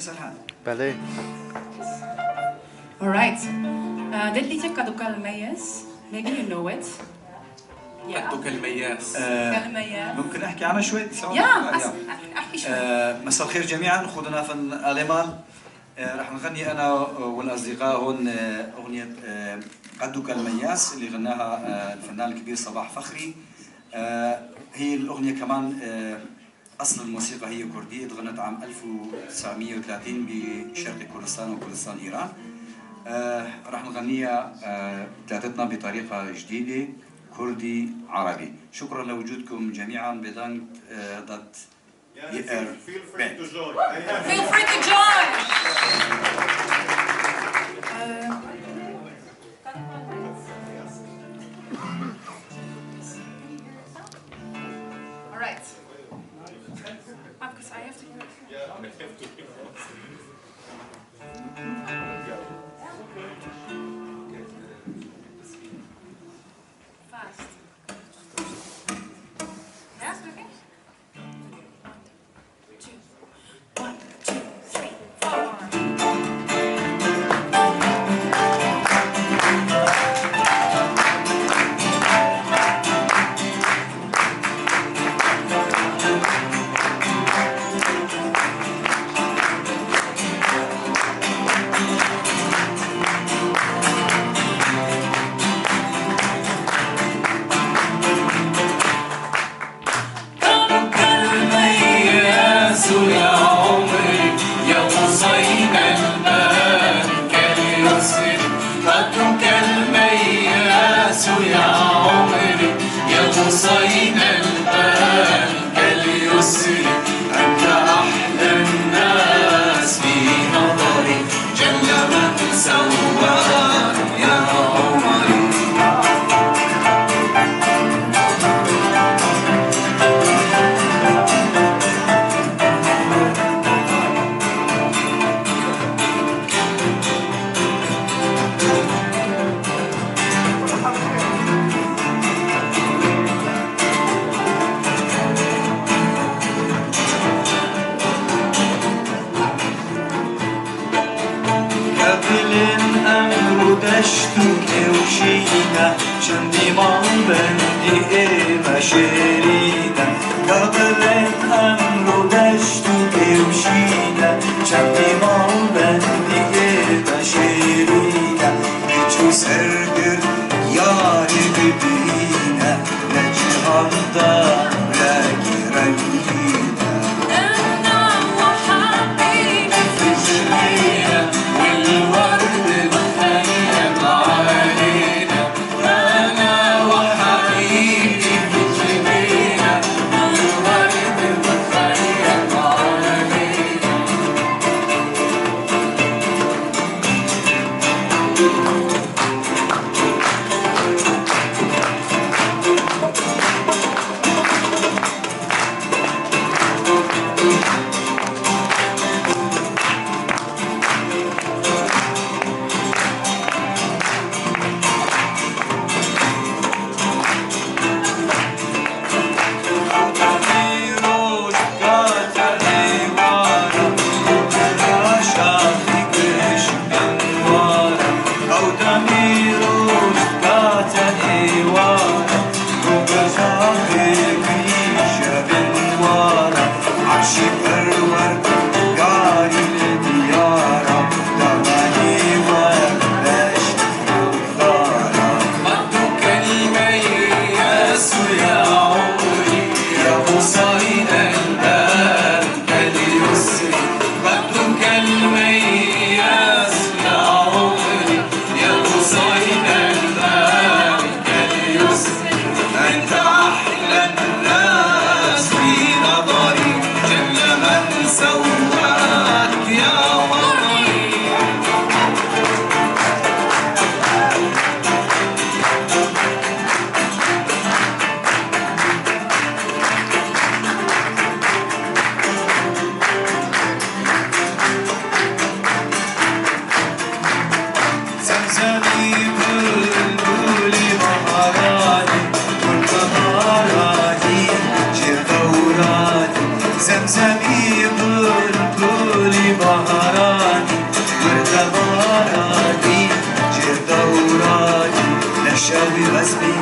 سرحان. بله. Alright. dit liedje Kaduka المياس. Maybe you know it. قدك المياس. ممكن احكي عنها شوي؟ احكي شوي. مساء الخير جميعا، خذنا في الالمان. رح نغني انا والاصدقاء هون اغنيه قدك المياس اللي غناها الفنان الكبير صباح فخري. هي الاغنيه كمان اصل الموسيقى هي كرديه، اتغنت عام 1930 بشرق كردستان وكردستان ايران. رح نغنيها ثلاثتنا بطريقه جديده كردي عربي. شكرا لوجودكم جميعا. بدانك ضد Feel free to join. Feel free to join. All right. Because I have to. Fast. Yes, okay. 1, 2, 3, 4. What شاوي غزبي